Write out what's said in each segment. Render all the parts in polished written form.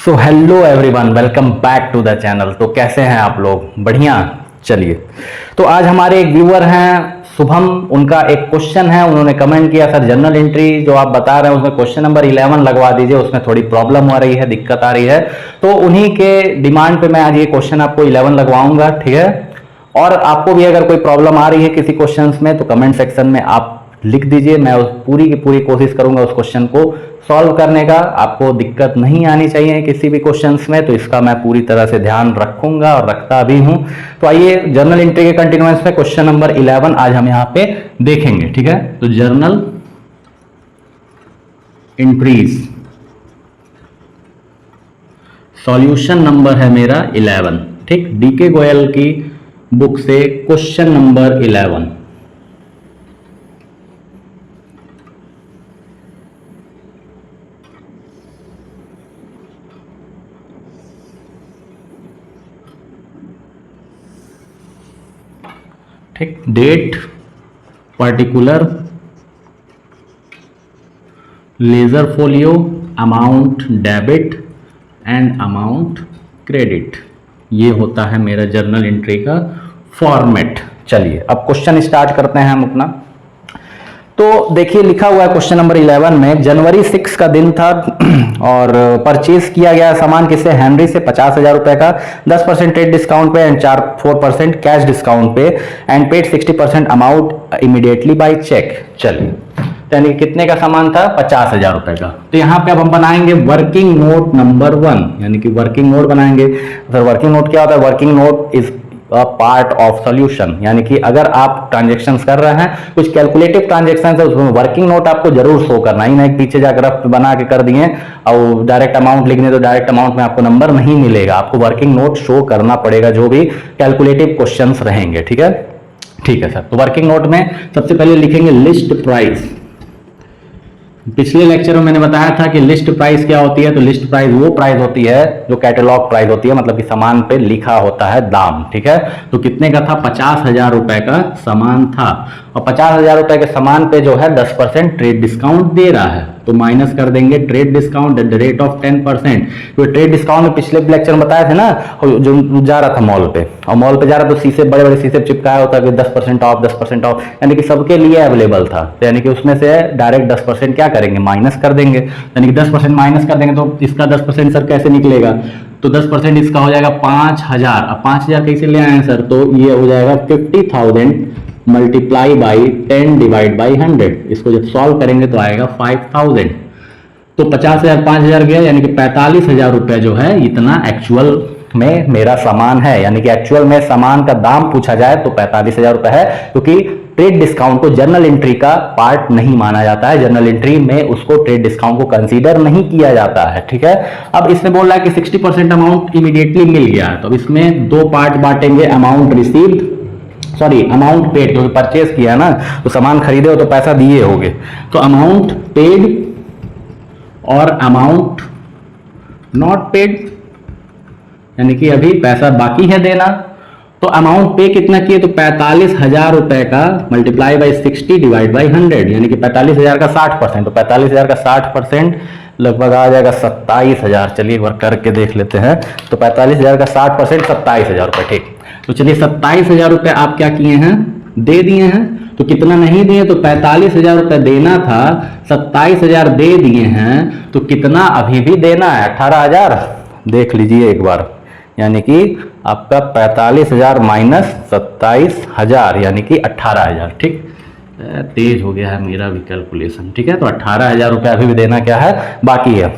So hello everyone, welcome back to the channel. तो कैसे हैं आप लोग? बढ़िया। चलिए, तो आज हमारे एक व्यूअर हैं शुभम, उनका एक क्वेश्चन है। उन्होंने कमेंट किया, सर जर्नल एंट्री जो आप बता रहे हैं उसमें क्वेश्चन नंबर 11 लगवा दीजिए, उसमें थोड़ी प्रॉब्लम हो रही है, दिक्कत आ रही है। तो उन्हीं के डिमांड पे मैं आज ये क्वेश्चन आपको 11 लगवाऊंगा, ठीक है। और आपको भी अगर कोई प्रॉब्लम आ रही है किसी क्वेश्चन में तो कमेंट सेक्शन में आप लिख दीजिए, मैं उस पूरी की पूरी कोशिश करूंगा उस क्वेश्चन को सॉल्व करने का। आपको दिक्कत नहीं आनी चाहिए किसी भी क्वेश्चंस में, तो इसका मैं पूरी तरह से ध्यान रखूंगा और रखता भी हूं। तो आइए जर्नल एंट्री के कंटिन्यूअंस में क्वेश्चन नंबर 11 आज हम यहां पे देखेंगे, ठीक है। तो जर्नल एंट्रीज सॉल्यूशन नंबर है मेरा 11, ठीक। डीके गोयल की बुक से क्वेश्चन नंबर 11। ठीक, date, particular, ledger folio, amount debit and amount credit, ये होता है मेरा जर्नल एंट्री का फॉर्मेट। चलिए अब क्वेश्चन स्टार्ट करते हैं हम अपना। तो देखिए लिखा हुआ है क्वेश्चन नंबर 11 में, जनवरी 6 का दिन था और परचेज किया गया सामान किससे? हेनरी से 50,000 रुपए का, 10% ट्रेड डिस्काउंट पे एंड 4% कैश डिस्काउंट पे and paid 60% amount immediately by cheque. चलिए, यानी कितने का सामान था? 50,000 रुपए का। तो यहाँ पे अब हम बनाएंगे वर्किंग नोट नंबर 1, यानी कि वर्किंग नोट बनाएंगे। सर वर्किंग नोट क्या होता है? Working note is part of solution, यानी कि अगर आप ट्रांजेक्शंस कर रहे हैं, कुछ कैलकुलेटिव ट्रांजेक्शंस है, उसमें वर्किंग नोट आपको जरूर शो करना ही, ना एक पीछे जाकर रफ बना के कर दिए और डायरेक्ट अमाउंट लिखने तो डायरेक्ट अमाउंट में आपको नंबर नहीं मिलेगा, आपको वर्किंग नोट शो करना पड़ेगा जो भी कैलकुलेटिव क्वेश्चंस रहेंगे, ठीक है। ठीक है सर, तो वर्किंग नोट में सबसे पहले लिखेंगे लिस्ट प्राइस। पिछले लेक्चर में मैंने बताया था कि लिस्ट प्राइस क्या होती है। तो लिस्ट प्राइस वो प्राइस होती है जो कैटलॉग प्राइस होती है, मतलब कि सामान पे लिखा होता है दाम, ठीक है। तो कितने का था? 50,000 रुपए का सामान था और 50,000 रुपए के सामान पे जो है 10% ट्रेड डिस्काउंट दे रहा है, तो माइनस कर देंगे trade discount at the rate of 10%। तो ट्रेड डिस्काउंट में पिछले लेक्चर में बताया था ना, जो जा रहा था मॉल पे, और मॉल पे जा रहा तो शीशे बड़े बड़े शीशे चिपकाया होता कि 10% ऑफ 10% ऑफ, यानी कि सबके लिए अवेलेबल था। तो यानी कि उसमें से डायरेक्ट 10% क्या करेंगे? माइनस कर देंगे, यानी कि 10% माइनस कर देंगे। तो इसका 10% सर कैसे निकलेगा? तो 10% इसका हो जाएगा 5,000। अब 5,000 कैसे ले आए हैं सर? तो ये हो जाएगा 50,000 मल्टीप्लाई बाई 10 डिवाइड बाई 100। इसको जब सॉल्व करेंगे तो आएगा 5,000। तो 50,000 5,000 गया, यानी कि 45,000 रुपए जो है इतना एक्चुअल में मेरा सामान है। यानी कि एक्चुअल में सामान का दाम पूछा जाए तो 45,000 रुपए है, क्योंकि ट्रेड डिस्काउंट को जर्नल एंट्री का पार्ट नहीं माना जाता है। जर्नल एंट्री में उसको ट्रेड डिस्काउंट को कंसीडर नहीं किया जाता है, ठीक है। अब इसमें बोल रहा है कि 60% अमाउंट इमीडिएटली मिल गया है, तो इसमें दो पार्ट बांटेंगे, amount received, sorry amount paid, जो परचेज किया ना, तो सामान खरीदे हो तो पैसा दिए होगे, तो अमाउंट पेड और अमाउंट नॉट पेड, यानी कि अभी पैसा बाकी है देना। तो अमाउंट पे कितना किए? तो 45,000 रुपए का मल्टीप्लाई बाई 60 डिवाइड बाई 100, यानी कि 45,000 का 60%, तो 45,000 का 60% लगभग आ जाएगा 27,000। चलिए एक बार करके देख लेते हैं। तो 45,000 का 60% 27,000 रुपए, ठीक। तो चलिए 27,000 रुपए आप क्या किए हैं? दे दिए हैं। तो कितना नहीं दिए? तो 45,000 रुपए देना था, 27,000 दे दिए हैं, तो कितना अभी भी देना है? 18,000। देख लीजिए एक बार, यानी कि आपका 45,000 माइनस 27,000 यानी कि 18,000, ठीक। तेज हो गया है मेरा भी कैलकुलेशन, ठीक है। तो 18,000 रुपये अभी भी देना क्या है? बाकी है।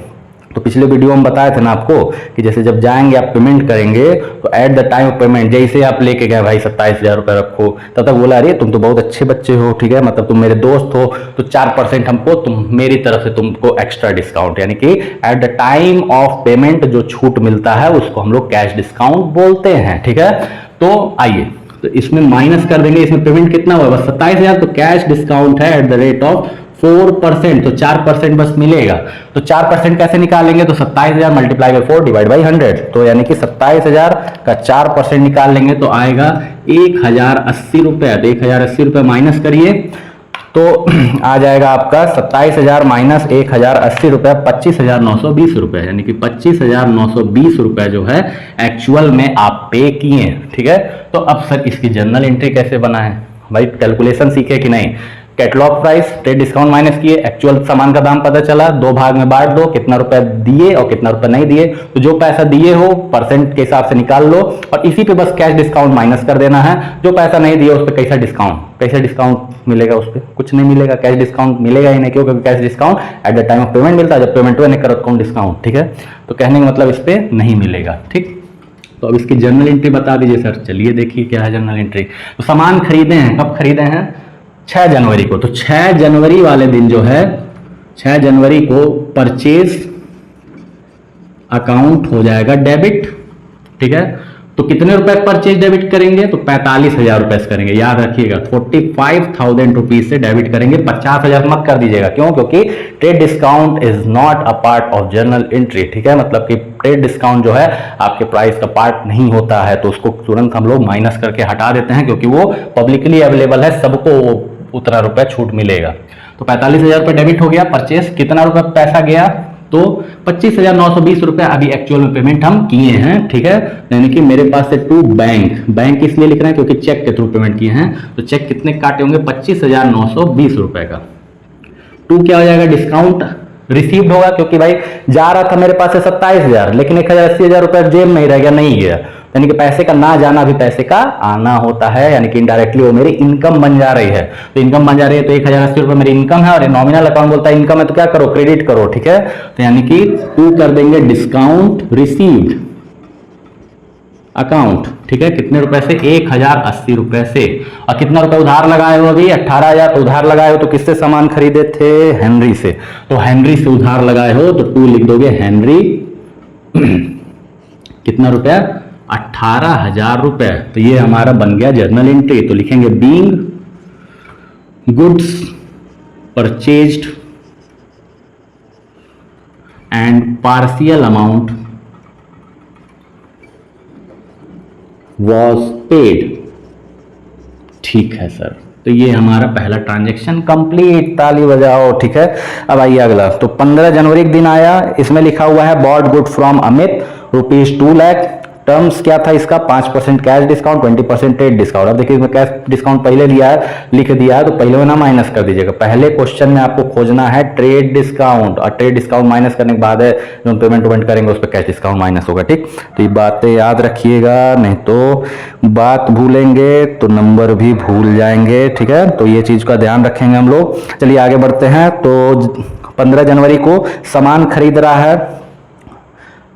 तो पिछले वीडियो में बताया था ना आपको कि जैसे जब जाएंगे आप पेमेंट करेंगे तो at the time of payment, जैसे आप लेके गए भाई 27,000 रुपये रखो, तब तक बोला अरे तुम तो बहुत अच्छे बच्चे हो, ठीक है, मतलब तुम मेरे दोस्त हो, तो 4% हमको तुम मेरी तरफ से तुमको एक्स्ट्रा डिस्काउंट, यानी कि at the time of payment जो छूट मिलता है उसको हम लोग कैश डिस्काउंट बोलते हैं, ठीक है। तो आइए, तो इसमें माइनस कर देंगे, इसमें पेमेंट कितना हुआ? बस 27,000, तो कैश डिस्काउंट है एट द रेट ऑफ 4%, तो 4% बस मिलेगा। तो 4% कैसे निकालेंगे? तो 27,000 मल्टीप्लाई बाई 4 डिवाइड बाई 100, तो यानी कि 27,000 का 4% निकाल लेंगे तो आएगा 1,080 रुपये। तो 1,080 रुपये माइनस करिए तो आ जाएगा आपका 27,000 माइनस 1,080 रुपये 25,920 रुपये, यानी कि 25,920 रुपये जो है एक्चुअल में आप पे किए हैं। ठीक है, तो अब सर इसकी जर्नल एंट्री कैसे बना है भाई, कैलकुलेशन सीखे कि नहीं। Catalogue price, trade discount minus किए, एक्चुअल सामान का दाम पता चला, दो भाग में बांट दो, कितना रुपए दिए और कितना रुपए नहीं दिए, तो जो पैसा दिए हो परसेंट के हिसाब से निकाल लो और इसी पे बस कैश डिस्काउंट माइनस कर देना है। जो पैसा नहीं दिया उस पर कैसा डिस्काउंट मिलेगा, उस पर कुछ नहीं मिलेगा, कैश डिस्काउंट मिलेगा ही नहीं, क्योंकि cash discount at the time of payment मिलता है, जब पेमेंट हुआ नहीं करो कौन डिस्काउंट। ठीक है, तो कहने का मतलब इस पर नहीं मिलेगा। ठीक, तो अब इसकी जर्नल एंट्री बता दीजिए सर। चलिए देखिए क्या है जर्नल एंट्री। तो सामान खरीदे हैं, कब खरीदे हैं, 6 जनवरी को। तो 6 जनवरी वाले दिन जो है 6 जनवरी को परचेज अकाउंट हो जाएगा डेबिट। ठीक है, तो कितने रुपए परचेज डेबिट करेंगे, तो 45,000 रुपए से करेंगे, याद रखिएगा 45,000 रुपीज से डेबिट करेंगे, 50,000 मत कर दीजिएगा। क्यों, क्योंकि trade discount is not a part of journal entry. ठीक है, मतलब कि ट्रेड डिस्काउंट जो है आपके प्राइस का पार्ट नहीं होता है, तो उसको तुरंत हम लोग माइनस करके हटा देते हैं, क्योंकि वो पब्लिकली अवेलेबल है, सबको उतना रुपए छूट मिलेगा। तो 45,000 रुपए डेबिट हो गया, परचेस कितना रुपए पैसा गया, तो 25,920 रुपए अभी एक्चुअल में पेमेंट हम किए हैं। ठीक है, यानी कि मेरे पास से टू बैंक इसलिए लिख रहे हैं क्योंकि चेक के थ्रू पेमेंट किए हैं, तो चेक कितने काटे होंगे, 25,920 रुपए का। टू क्या हो जाएगा, डिस्काउंट रिसीव्ड होगा, क्योंकि भाई जा रहा था मेरे पास से 27,000, लेकिन 1,80,000 रुपए जेब में ही रह गया, नहीं गया, यानी कि पैसे का ना जाना भी पैसे का आना होता है, यानी कि इनडायरेक्टली वो मेरी इनकम बन जा रही है। तो इनकम बन जा रही है, तो 1,080 रुपए मेरी इनकम है, और नॉमिनल अकाउंट बोलता है इनकम है, तो क्या करो, क्रेडिट करो। ठीक है, तो यानी कि टू कर देंगे डिस्काउंट रिसीव्ड अकाउंट। ठीक है, कितने रुपए से, 1,080 रुपए से। और कितना रुपए उधार लगाए हो, अभी 18,000 उधार लगाए हो, तो किससे सामान खरीदे थे, हेनरी से, तो हेनरी से उधार लगाए हो, तो टू लिख दोगे हेनरी कितना रुपया, 18,000 रुपए। तो ये हमारा बन गया जर्नल एंट्री। तो लिखेंगे being goods purchased and partial amount was paid. ठीक है सर, तो ये हमारा पहला ट्रांजैक्शन कंप्लीट, ताली बजाओ। ठीक है, अब आइए अगला। तो 15 जनवरी के दिन आया, इसमें लिखा हुआ है bought good from Amit ₹2 lakh. Terms क्या था इसका, 5% कैश डिस्काउंट, 20% ट्रेड डिस्काउंट। अब देखिए इसमें कैश डिस्काउंट पहले लिया है, लिख दिया है, तो पहले में ना माइनस कर दीजिएगा। पहले क्वेश्चन में आपको खोजना है ट्रेड डिस्काउंट, और ट्रेड डिस्काउंट माइनस करने के बाद है जो पेमेंट वेमेंट करेंगे उस पर कैश डिस्काउंट माइनस होगा। ठीक, तो ये बातें याद रखिएगा, नहीं तो बात भूलेंगे तो नंबर भी भूल जाएंगे। ठीक है, तो ये चीज का ध्यान रखेंगे हम लोग। चलिए आगे बढ़ते हैं। तो 15 जनवरी को सामान खरीद रहा है,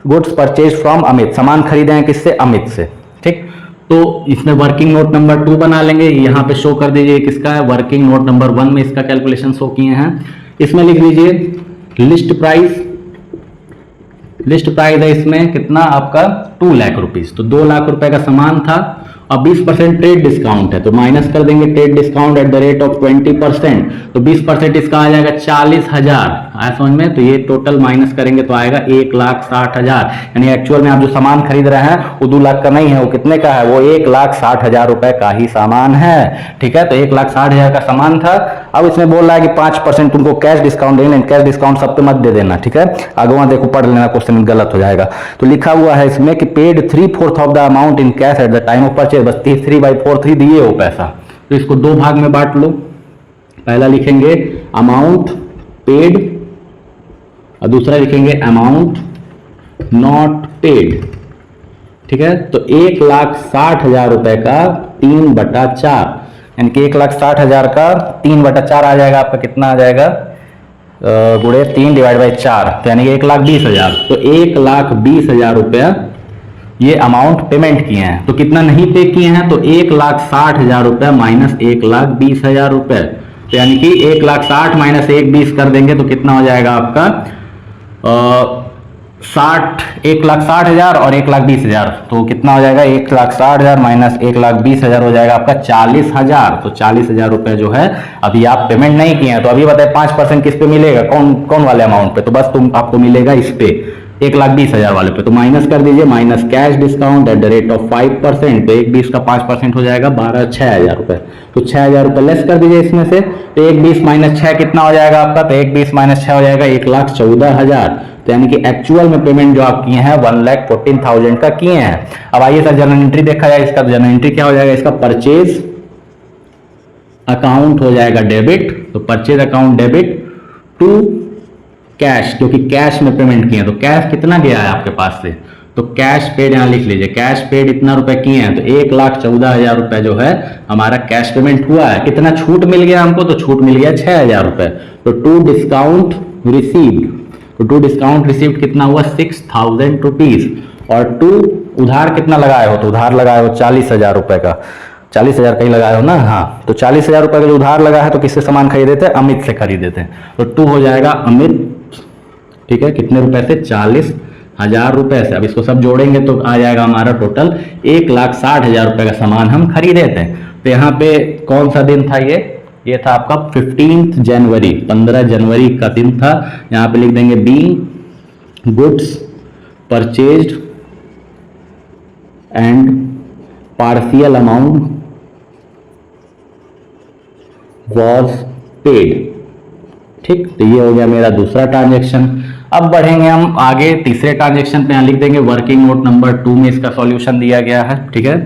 गुड्स परचेज फ्रॉम अमित, सामान खरीदे हैं किससे, अमित से। ठीक, तो इसमें वर्किंग नोट नंबर 2 बना लेंगे, यहाँ पे शो कर दीजिए किसका है, वर्किंग नोट नंबर 1 में इसका कैलकुलेशन शो किए हैं। इसमें लिख दीजिए लिस्ट प्राइस है इसमें कितना आपका 2 लाख रुपीज, तो 2 लाख रुपए का सामान था, और 20% ट्रेड डिस्काउंट है, तो माइनस कर देंगे trade discount at the rate of 20%, तो 20% इसका आ जाएगा 40,000। आया समझ में, तो ये टोटल माइनस करेंगे तो आएगा 1,60,000, यानी एक्चुअल में आप जो सामान खरीद रहे हैं वो 2 लाख का नहीं है, वो कितने का है, वो 1,60,000 रुपए का ही सामान है। ठीक है, तो 1,60,000 का सामान था। अब इसमें बोल रहा है कि 5% तुमको कैश डिस्काउंट देना, कैश डिस्काउंट सब पे मत दे देना। ठीक है, आगे वहां देखो पढ़ लेना, क्वेश्चन गलत हो जाएगा। तो लिखा हुआ है इसमें कि paid 3/4 of the amount in cash at the time of purchase, बस 3/4 दिए हो पैसा। तो इसको 2 भाग में बांट लो, पहला लिखेंगे अमाउंट पेड और दूसरा लिखेंगे अमाउंट नॉट पेड। ठीक है, तो 1,60,000 रुपए का 3/4, यानी कि 1,60,000 का 3/4 आ जाएगा आपका, कितना आ जाएगा, गुणे 3 / 4, तो यानी 1,20,000। तो 1,20,000 रुपया ये अमाउंट पेमेंट किए हैं। तो कितना नहीं पे किए हैं, तो 1,60,000 रुपया माइनस 1,20,000 रुपए, तो यानी कि 1,60,000 माइनस 1,20 कर देंगे तो कितना हो जाएगा आपका 1,60,000 और 1,20,000, तो कितना हो जाएगा 1,60,000 माइनस 1,20,000 हो जाएगा आपका 40,000। तो 40,000 रुपए जो है अभी आप पेमेंट नहीं किए हैं, तो अभी बताए 5% किस पे मिलेगा, कौन वाले अमाउंट पे, तो बस आपको मिलेगा इस पे 1,20,000 वाले पे, तो माइनस कर दीजिए, minus cash discount at the rate of 5%, तो 1,20 का 5% हो जाएगा 6,000 रुपये। तो 6,000 रुपये लेस कर दीजिए इसमें से, तो 1,20 माइनस 6 कितना हो जाएगा आपका, तो 1,20 माइनस 6 हो जाएगा 1,14,000। तो यानी कि एक्चुअल में पेमेंट जो आप किए हैं 1,14,000 का किए हैं। अब आइए सर जर्नल एंट्री देखा जाए इसका। जर्नल एंट्री क्या हो जाएगा इसका, परचेज अकाउंट हो जाएगा डेबिट, तो purchase account debit to cash, क्योंकि कैश में पेमेंट किए हैं, तो कैश कितना गया है आपके पास से, तो कैश पेड यहां लिख लीजिए, कैश पेड इतना रुपए किए हैं, तो 1,14,000 रुपए जो है हमारा कैश पेमेंट हुआ है। कितना छूट मिल गया हमको, तो छूट मिल गया 6,000 रुपए। तो टू डिस्काउंट रिसीव्ड, तो टू डिस्काउंट रिसीव्ड कितना हुआ 6,000 रुपीज। और टू उधार कितना लगाए हो, तो उधार लगाए हो 40,000 रुपए का, 40,000 का ही लगाए हो ना, हाँ, तो 40,000 रुपए का जो उधार लगा है तो किससे सामान खरीदे थे, अमित से खरीदे थे। तो टू हो जाएगा अमित, ठीक है, कितने रुपए से, 40,000 रुपए से। अब इसको सब जोड़ेंगे तो आ जाएगा हमारा टोटल 1,60,000 रुपए का सामान हम खरीदे थे। तो यहाँ पे कौन सा दिन था ये था आपका 15 जनवरी, 15 जनवरी का दिन था। यहाँ पे लिख देंगे being goods purchased and partial amount was paid. ठीक, तो ये हो गया मेरा दूसरा ट्रांजेक्शन। अब बढ़ेंगे हम आगे तीसरे ट्रांजेक्शन पे, यहाँ लिख देंगे वर्किंग नोट नंबर 2 में इसका सॉल्यूशन दिया गया है। ठीक है,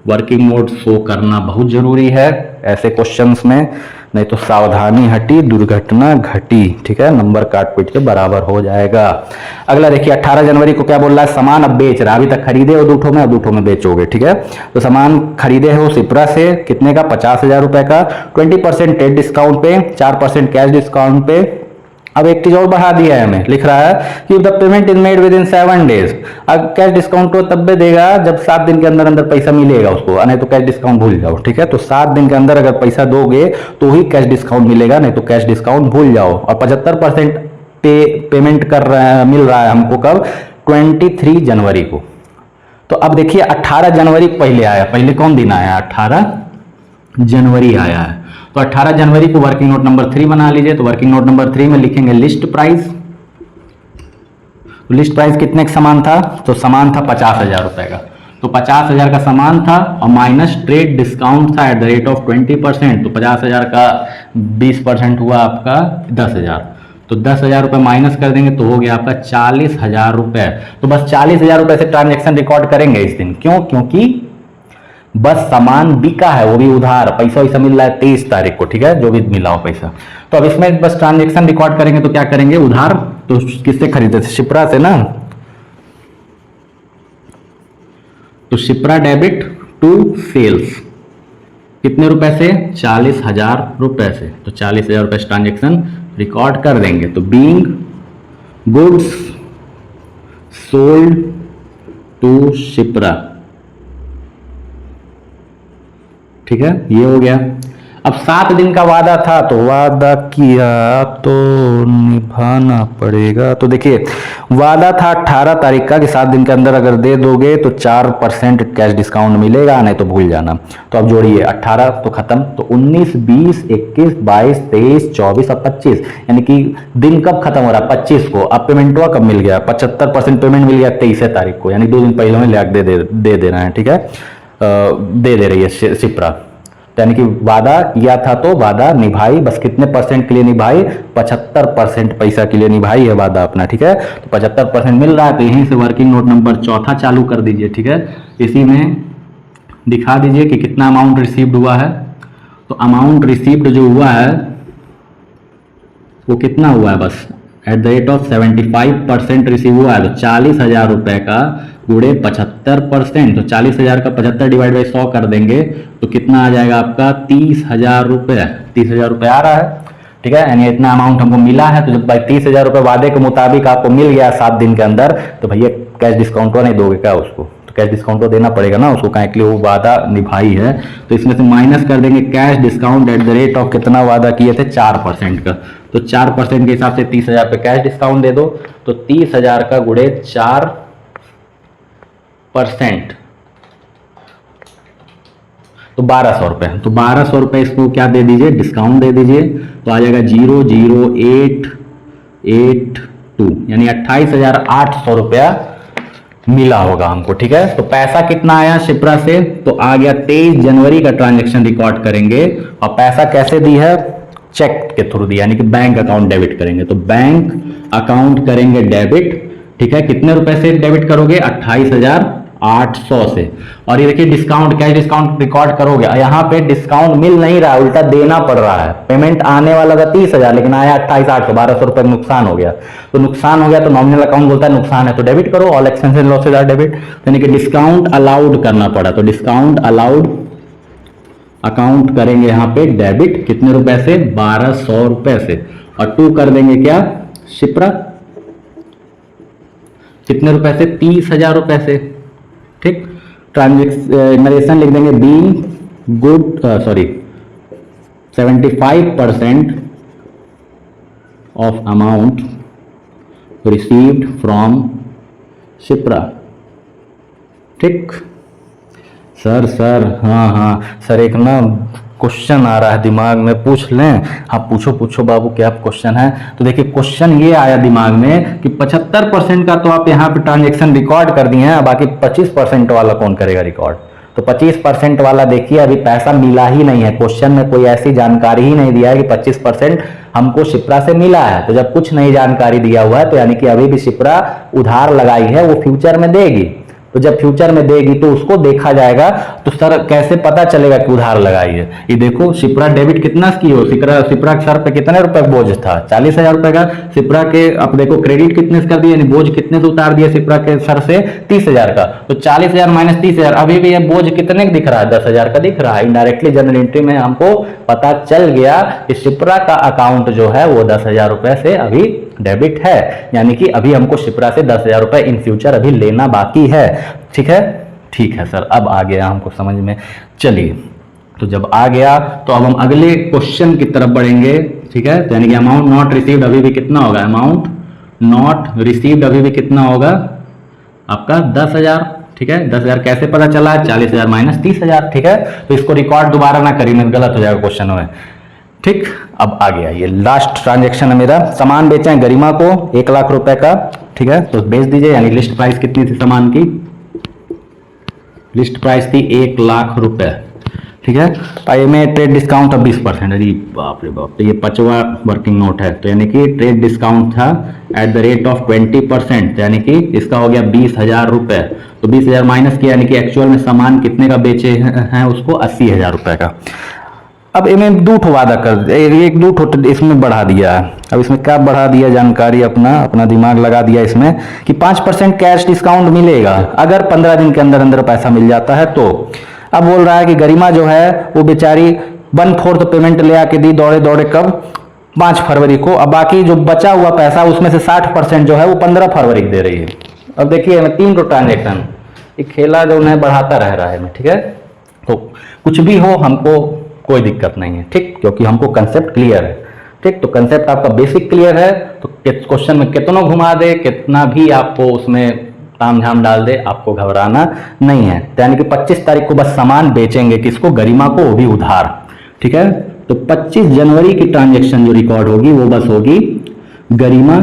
वर्किंग नोट शो करना बहुत जरूरी है ऐसे क्वेश्चंस में, नहीं तो सावधानी हटी दुर्घटना घटी। ठीक है, नंबर काट पीट के बराबर हो जाएगा। अगला देखिए 18 जनवरी को क्या बोल रहा है, सामान अब बेच रहा है, अभी तक खरीदे हो दूठों में, अब दूठों में बेचोगे। ठीक है, तो सामान खरीदे हो सिप्रा से कितने का, 50,000 रुपए का, 20% ट्रेड डिस्काउंट पे, 4% कैश डिस्काउंट पे। अब एक चीज और बढ़ा दिया है हमें, लिख रहा है कि the payment is made with in 7 days. अब कैश डिस्काउंट तो तब भी देगा जब 7 दिन के अंदर अंदर पैसा मिलेगा उसको, नहीं तो कैश डिस्काउंट भूल जाओ। ठीक है, तो 7 दिन के अंदर अगर पैसा दोगे तो ही कैश डिस्काउंट मिलेगा, नहीं तो कैश डिस्काउंट भूल जाओ। और 75% पेमेंट कर रहा है, मिल रहा है हमको कब, 23 जनवरी को। तो अब देखिए 18 जनवरी पहले आया, पहले कौन दिन आया, 18 जनवरी आया है। तो 18 जनवरी को वर्किंग नोट नंबर 3 बना लीजिए। तो वर्किंग नोट नंबर 3 में लिखेंगे लिस्ट प्राइस। तो लिस्ट प्राइस कितने का सामान था, तो सामान था 50,000 रुपए का, तो 50,000 का सामान था और माइनस ट्रेड डिस्काउंट था एट द रेट ऑफ 20%। तो 50,000 का 20% हुआ आपका 10,000, तो 10,000 रुपये माइनस कर देंगे तो हो गया आपका 40,000 रुपये। तो बस 40,000 रुपये से ट्रांजेक्शन रिकॉर्ड करेंगे इस दिन, क्यों, क्योंकि बस सामान बिका है, वो भी उधार, पैसा वैसा मिल रहा है 23 तारीख को। ठीक है, जो भी मिला हो पैसा, तो अब इसमें बस ट्रांजेक्शन रिकॉर्ड करेंगे। तो क्या करेंगे, उधार तो किससे खरीदे थे, शिप्रा से ना, तो शिप्रा डेबिट टू सेल्स कितने रुपए से, 40,000 रुपए से। तो 40,000 रुपए ट्रांजेक्शन रिकॉर्ड कर देंगे। तो being goods sold to Shipra, ठीक है, ये हो गया। अब 7 दिन का वादा था, तो वादा किया तो निभाना पड़ेगा। तो देखिए वादा था 18 तारीख का कि 7 दिन के अंदर अगर दे दोगे तो 4% कैश डिस्काउंट मिलेगा, नहीं तो भूल जाना। तो अब जोड़िए 18 तो खत्म, तो 19, 20, 21, 22, 23, 24 और 25, यानी कि दिन कब खत्म हो रहा है, 25 को। अब पेमेंट हुआ कब मिल गया, 75% पेमेंट मिल गया 23 तारीख को, यानी 2 दिन पहले में दे देना है। ठीक है, दे रही है शिप्रा, यानी कि वादा किया था तो वादा निभाई, बस कितने परसेंट के लिए निभाई, 75% पैसा के लिए निभाई है वादा अपना। ठीक है, तो 75% मिल रहा है, तो यहीं से वर्किंग नोट नंबर 4 चालू कर दीजिए। ठीक है, इसी में दिखा दीजिए कि कितना अमाउंट रिसीव्ड हुआ है। तो अमाउंट रिसीव्ड जो हुआ है वो कितना हुआ है, बस at the rate of 75% receive हुआ है। तो 40,000 रुपए का गुड़े 75%, तो 40,000 का 75 डिवाइड बाई 100 कर देंगे तो कितना आ जाएगा आपका 30,000 रुपये। 30,000 रुपये आ रहा है। ठीक है, यानी इतना अमाउंट हमको मिला है। तो जब भाई 30,000 रुपये वादे के मुताबिक आपको मिल गया 7 दिन के अंदर, तो भैया कैश डिस्काउंट नहीं दोगे क्या उसको, तो कैश डिस्काउंट तो देना पड़ेगा ना उसको, काहे के लिए वो वादा निभाई है। तो इसमें से माइनस कर देंगे cash discount at the rate of कितना वादा किए थे 4% का, तो 4% के हिसाब से 30,000 पे कैश डिस्काउंट दे दो। तो 30,000 का गुड़े 4% तो 1,200 रुपए। तो 1,200 रुपए इसको क्या दे दीजिए, डिस्काउंट दे दीजिए। तो आ जाएगा 00882 टू, यानी 28,800 रुपया मिला होगा हमको। ठीक है, तो पैसा कितना आया शिप्रा से, तो आ गया 23 जनवरी का ट्रांजैक्शन रिकॉर्ड करेंगे। और पैसा कैसे दी है, चेक के थ्रू दिया, यानी कि बैंक अकाउंट डेबिट करेंगे। तो बैंक अकाउंट करेंगे डेबिट। ठीक है, कितने रुपए से डेबिट करोगे, 28,800 से। और ये देखिए डिस्काउंट, कैश डिस्काउंट रिकॉर्ड करोगे, यहाँ पे डिस्काउंट मिल नहीं रहा, उल्टा देना पड़ रहा है। पेमेंट आने वाला था 30,000, लेकिन आया 28,800, 1200 रुपए नुकसान हो गया। तो नुकसान हो गया तो नॉमिनल अकाउंट बोलता है नुकसान है तो डेबिट करो, all expenses losses are debit, यानी कि डिस्काउंट अलाउड करना पड़ा। तो डिस्काउंट अलाउड अकाउंट करेंगे यहाँ पे डेबिट, कितने रुपए से, 1200 रुपए से। और टू कर देंगे क्या, शिप्रा, कितने रुपए से, 30,000 रुपए से। ठीक, ट्रांजेक्शन लिख देंगे being good, sorry 75% of amount received from Shipra. ठीक सर, हाँ सर, एक ना क्वेश्चन आ रहा है दिमाग में, पूछ लें। हाँ पूछो बाबू, क्या क्वेश्चन है। तो देखिए क्वेश्चन ये आया दिमाग में कि 75% का तो आप यहाँ पे ट्रांजेक्शन रिकॉर्ड कर दिए हैं, बाकी 25% वाला कौन करेगा रिकॉर्ड। तो 25% वाला देखिए अभी पैसा मिला ही नहीं है, क्वेश्चन में कोई ऐसी जानकारी ही नहीं दिया है कि 25% हमको शिप्रा से मिला है। तो जब कुछ नई जानकारी दिया हुआ है तो यानी कि अभी भी शिप्रा उधार लगाई है, वो फ्यूचर में देगी। तो जब फ्यूचर में देगी तो उसको देखा जाएगा। तो सर कैसे पता चलेगा कि उधार लगाई है, ये देखो शिप्रा डेबिट कितना की हो, शिप्रा के सर पे कितने रुपए बोझ था, 40,000 रुपए का। शिप्रा के अब देखो क्रेडिट कितने से कर दिया, बोझ कितने से उतार दिया शिप्रा के सर से, 30,000 का। तो 40,000 माइनस 30,000, अभी भी ये बोझ कितने का दिख रहा है, 10,000 का दिख रहा है। इनडायरेक्टली जनरल एंट्री में हमको पता चल गया कि शिप्रा का अकाउंट जो है वो 10,000 रुपए से अभी डेबिट है, यानी कि अभी हमको शिप्रा से 10,000 रुपए इन फ्यूचर अभी लेना बाकी है। ठीक है सर, अब आ गया हमको समझ में। चलिए, तो जब आ गया तो अब हम अगले क्वेश्चन की तरफ बढ़ेंगे। ठीक है, तो यानी कि अमाउंट नॉट रिसीव्ड अभी भी कितना होगा, अमाउंट नॉट रिसीव्ड अभी भी कितना होगा आपका, 10,000। ठीक है, 10,000 कैसे पता चला, 40,000 माइनस 30,000। ठीक है, तो इसको रिकॉर्ड दोबारा ना करिए, गलत हो जाएगा क्वेश्चन में। ठीक, अब आ गया ये लास्ट ट्रांजेक्शन है मेरा। सामान बेचा है गरिमा को 1 लाख रुपए का। ठीक है, तो बेच दीजिए, यानी लिस्ट प्राइस कितनी थी सामान की, लिस्ट प्राइस थी 1 लाख रुपए। ठीक है, आई में ट्रेड डिस्काउंट अब 20%। अरे बाप रे बाप, तो ये 5वां वर्किंग नोट है। तो यानी कि ट्रेड डिस्काउंट था एट द रेट ऑफ 20%, यानी कि इसका हो गया 20,000 रुपए। तो 20,000 माइनस किया, यानी कि एक्चुअल में सामान कितने का बेचे हैं उसको, 80,000 रुपए का। अब इन्हें दो ठो वादा कर, एक दो ठो इसमें बढ़ा दिया है। अब इसमें क्या बढ़ा दिया, जानकारी अपना दिमाग लगा दिया इसमें कि 5% कैश डिस्काउंट मिलेगा अगर 15 दिन के अंदर अंदर पैसा मिल जाता है। तो अब बोल रहा है कि गरिमा जो है वो बेचारी 1/4 पेमेंट ले आके दी दौड़े कब, 5 फरवरी को। अब बाकी जो बचा हुआ पैसा उसमें से 60% जो है वो 15 फरवरी को दे रही है। अब देखिए 3 ट्रांजेक्शन, ये खेला जो उन्हें बढ़ाता रह रहा है। ठीक है, तो कुछ भी हो हमको कोई दिक्कत नहीं है। ठीक, क्योंकि हमको कंसेप्ट क्लियर है। ठीक, तो कंसेप्ट आपका बेसिक क्लियर है, तो क्वेश्चन में कितना घुमा दे, कितना भी आपको उसमें ताम झाम डाल दे, आपको घबराना नहीं है। यानी कि 25 तारीख को बस सामान बेचेंगे, किसको, गरिमा को, वो भी उधार। ठीक है, तो 25 जनवरी की ट्रांजेक्शन जो रिकॉर्ड होगी वो बस होगी गरिमा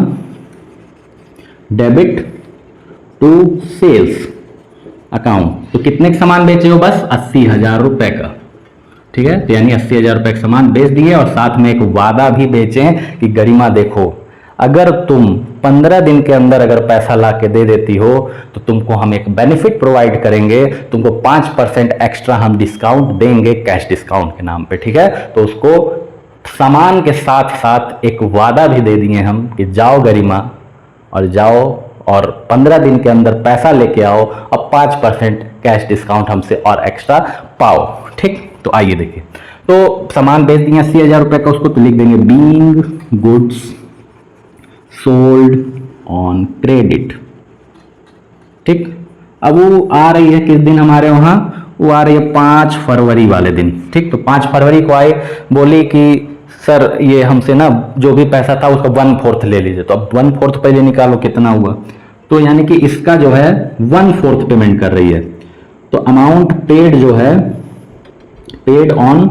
डेबिट टू सेल्स अकाउंट। तो कितने का सामान बेचे हो, बस 80,000 रुपए का। ठीक है, तो यानी 80,000 रुपए का सामान बेच दिए और साथ में एक वादा भी बेचे कि गरिमा देखो, अगर तुम 15 दिन के अंदर अगर पैसा ला के दे देती हो तो तुमको हम एक बेनिफिट प्रोवाइड करेंगे, तुमको 5% एक्स्ट्रा हम डिस्काउंट देंगे कैश डिस्काउंट के नाम पे। ठीक है, तो उसको सामान के साथ साथ एक वादा भी दे दिए हम कि जाओ गरिमा और जाओ और 15 दिन के अंदर पैसा लेके आओ और 5% कैश डिस्काउंट हमसे और एक्स्ट्रा पाओ। ठीक, तो आइए देखिए, तो सामान बेच दिए 80,000 रुपए का उसको, तो लिख देंगे being goods sold on credit. ठीक, अब वो आ रही है किस दिन हमारे वहां, वो आ रही है 5 फरवरी वाले दिन। ठीक, तो 5 फरवरी को आई, बोली कि सर ये हमसे ना जो भी पैसा था उसका 1/4 ले लीजिए। तो अब 1/4 पहले निकालो कितना हुआ, तो यानी कि इसका जो है 1/4 पेमेंट कर रही है। तो अमाउंट पेड जो है, पेड ऑन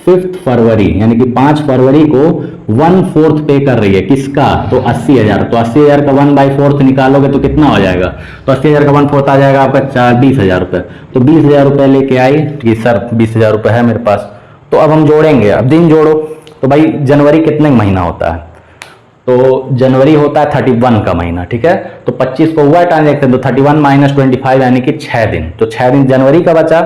5 फरवरी यानी कि 5 फरवरी को 1/4 पे कर रही है, किसका? तो 80,000। तो 80,000 का 1/4 निकालोगे तो कितना हो जाएगा? तो 80,000 का 1/4 आ जाएगा आपका 20,000 रुपये। तो 20,000 रुपये लेके आई कि सर 20,000 रुपये है मेरे पास। तो अब हम जोड़ेंगे, अब दिन जोड़ो। तो भाई जनवरी कितने महीना होता है? तो जनवरी होता है 31 का महीना, ठीक है। तो 25 को हुआ ट्रांजेक्शन, तो 31 - 25 यानी कि 6 दिन। तो 6 दिन जनवरी का बचा।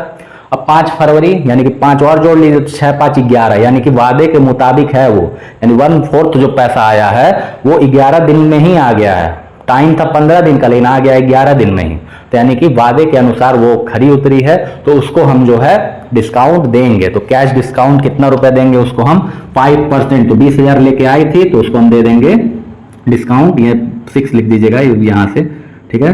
अब 5 फरवरी यानी कि 5 और जोड़ लीजिए, तो 6 5 11 यानी कि वादे के मुताबिक है वो, यानी 1/4 जो पैसा आया है वो 11 दिन में ही आ गया है। टाइम था 15 दिन का, लेकिन आ गया 11 दिन में ही। तो यानी कि वादे के अनुसार वो खरी उतरी है, तो उसको हम जो है डिस्काउंट देंगे। तो कैश डिस्काउंट कितना रुपए देंगे उसको हम? 5%। तो 20,000 लेके आई थी तो उसको हम दे देंगे डिस्काउंट, ये 6 लिख दीजिएगा यहाँ से, ठीक है।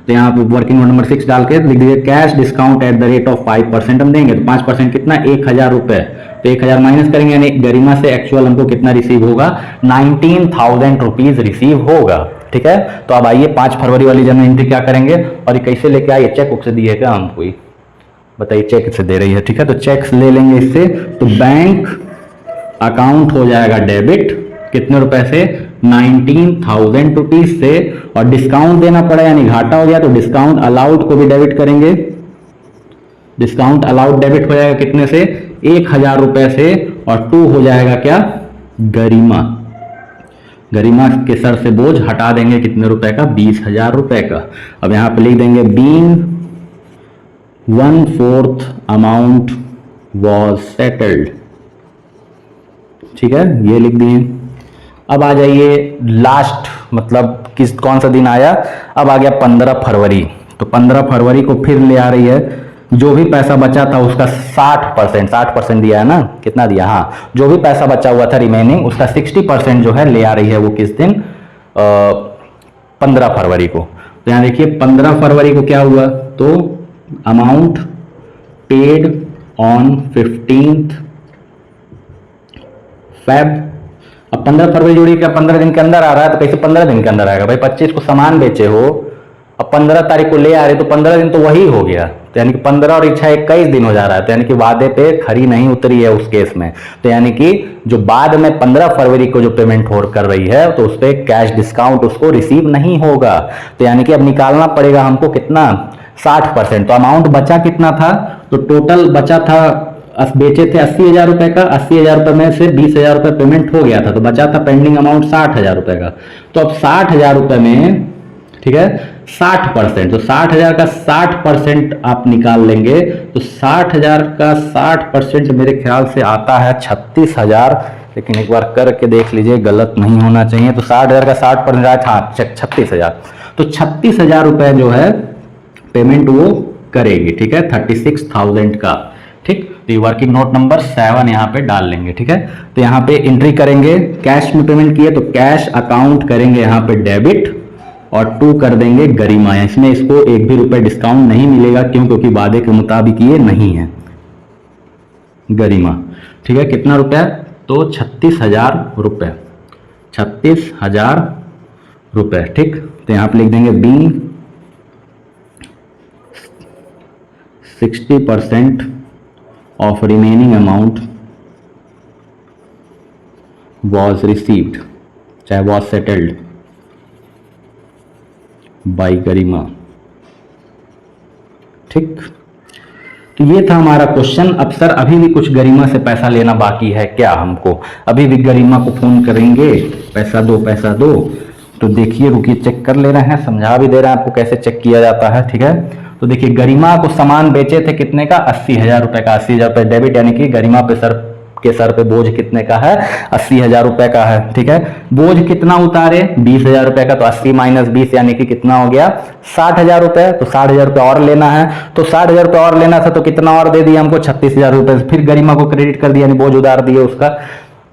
तो यहाँ पे वर्किंग नोट नंबर 6 डाल के लिख दीजिए cash discount at the rate of 5% हम देंगे। तो 5% कितना? 1,000 रुपए। तो 1,000 माइनस करेंगे, यानी गरिमा से एक्चुअल हमको कितना रिसीव होगा? 19,000 रुपीज रिसीव होगा, ठीक है। तो अब आइए 5 फरवरी वाली जर्नल एंट्री क्या करेंगे और ये कैसे लेके आइए? चेक बुक से दिए क्या हमको? बताइए, चेक से दे रही है, ठीक है। तो चेक ले लेंगे इससे। तो बैंक अकाउंट हो जाएगा डेबिट, कितने रुपए से? 19,000 रुपीज से। और डिस्काउंट देना पड़ा यानी घाटा हो गया, तो डिस्काउंट अलाउड को भी डेबिट करेंगे। डिस्काउंट अलाउड डेबिट हो जाएगा कितने से? 1,000 रुपए से। और 2 हो जाएगा क्या? गरिमा। गरिमा के सर से बोझ हटा देंगे, कितने रुपए का? 20,000 रुपए का। अब यहां पे लिख देंगे बीइंग 1/4 अमाउंट वॉज सेटल्ड, ठीक है, ये लिख दिए। अब आ जाइए लास्ट, मतलब कौन सा दिन आया? अब आ गया 15 फरवरी। तो 15 फरवरी को फिर ले आ रही है, जो भी पैसा बचा था उसका 60% दिया है ना, कितना दिया? हाँ, जो भी पैसा बचा हुआ था रिमेनिंग उसका 60% जो है ले आ रही है वो किस दिन? 15 फरवरी को। तो यहाँ देखिए 15 फरवरी को क्या हुआ? तो amount paid on 15th Feb। अब 15 फरवरी जोड़िए, क्या 15 दिन के अंदर आ रहा है? तो कैसे 15 दिन के अंदर आएगा भाई? 25 को सामान बेचे हो, अब 15 तारीख को ले आ रहे, तो 15 दिन तो वही हो गया। तो यानी कि 15 और 21 दिन हो जा रहा है। तो यानी कि वादे पे खरी नहीं उतरी है उस केस में। तो यानी कि जो बाद में 15 फरवरी को जो पेमेंट हो कर रही है, तो उस पर कैश डिस्काउंट उसको रिसीव नहीं होगा। तो यानी कि अब निकालना पड़ेगा हमको कितना? 60%। तो अमाउंट बचा कितना था? तो टोटल बचा था, बेचे थे 80,000 रुपए का, 80,000 रुपए में से 20,000 रुपए पेमेंट हो गया था, तो बचा था पेंडिंग अमाउंट 60,000 रुपए का। तो अब 60,000 रुपए में, ठीक है, 60%, तो 60,000 का 60% आप निकाल लेंगे, तो 60,000 का 60% मेरे ख्याल से आता है 36,000। लेकिन एक बार करके देख लीजिए, गलत नहीं होना चाहिए। तो 60,000 का 60% हाँ 36,000। तो 36,000 रुपए जो है पेमेंट वो करेगी, ठीक है, 36,000 का, ठीक। तो ये वर्किंग नोट नंबर 7 यहाँ पे डाल लेंगे, ठीक है। तो यहाँ पे एंट्री करेंगे, कैश में पेमेंट किए तो कैश अकाउंट करेंगे यहाँ पे डेबिट, और 2 कर देंगे गरिमा। इसमें इसको 1 भी रुपए डिस्काउंट नहीं मिलेगा, क्यों? क्योंकि वादे के मुताबिक ये नहीं है गरिमा, ठीक है। कितना रुपया? तो 36,000 रुपये, 36,000 रुपये, ठीक। तो यहाँ पे लिख देंगे being 60% of remaining amount was received, चाहे was settled by गरिमा, ठीक। तो ये था हमारा क्वेश्चन। अब सर अभी भी कुछ गरिमा से पैसा लेना बाकी है क्या? हमको अभी भी गरिमा को फोन करेंगे, पैसा दो पैसा दो। तो देखिए, रुकिए, चेक कर ले रहे हैं, समझा भी दे रहे हैं आपको कैसे चेक किया जाता है, ठीक है। तो देखिए, गरिमा को सामान बेचे थे कितने का? 80,000 रुपए का। 80,000 रुपए डेबिट, यानी कि गरिमा पे सर पे बोझ कितने का है? 80,000 रुपए का है, ठीक है। बोझ कितना उतारे? 20,000 रुपए का। तो 80 - 20 यानी कि कितना हो गया? 60,000 रुपए। तो 60,000 रुपए और लेना है, तो 60,000 रुपए और लेना था, तो कितना और दे दिया हमको? 36,000 रुपए। फिर गरिमा को क्रेडिट कर दिया, यानी बोझ उतार दिए उसका।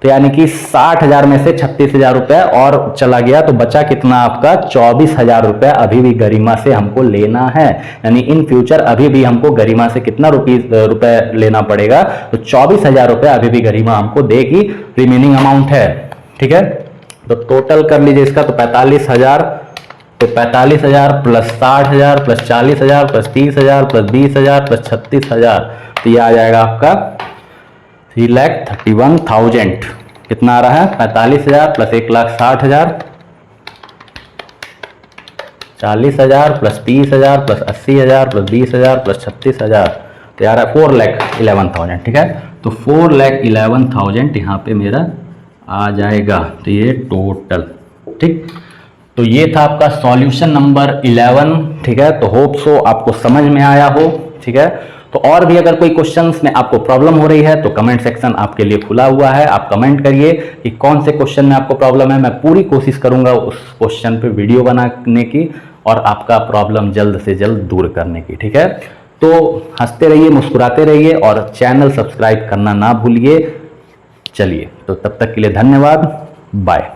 तो यानी कि 60,000 में से 36,000 रुपए और चला गया, तो बचा कितना आपका? 24,000 रुपए अभी भी गरिमा से हमको लेना है। यानी इन फ्यूचर अभी भी हमको गरिमा से कितना रुपए लेना पड़ेगा? तो 24,000 रुपए अभी भी गरिमा हमको देगी, रिमेनिंग अमाउंट है, ठीक है। तो टोटल कर लीजिए इसका, तो 45,000, तो 45,000 plus 60,000 plus 40,000 plus 30,000 plus 20,000 plus 36,000, तो ये आ जाएगा आपका 3,31,000 कितना आ रहा है? 45,000 plus 1,60,000, 40,000 plus 30,000 plus 80,000 plus 20,000 plus 36,000, तो यार 4,11,000। ठीक है, तो 4,11,000 यहाँ पे मेरा आ जाएगा। तो ये टोटल, ठीक। तो ये था आपका सॉल्यूशन नंबर 11। ठीक है, तो होप सो आपको समझ में आया हो। ठीक है, तो और भी अगर कोई क्वेश्चंस में आपको प्रॉब्लम हो रही है तो कमेंट सेक्शन आपके लिए खुला हुआ है, आप कमेंट करिए कि कौन से क्वेश्चन में आपको प्रॉब्लम है। मैं पूरी कोशिश करूंगा उस क्वेश्चन पे वीडियो बनाने की और आपका प्रॉब्लम जल्द से जल्द दूर करने की। ठीक है, तो हंसते रहिए, मुस्कुराते रहिए और चैनल सब्सक्राइब करना ना भूलिए। चलिए, तो तब तक के लिए धन्यवाद, बाय।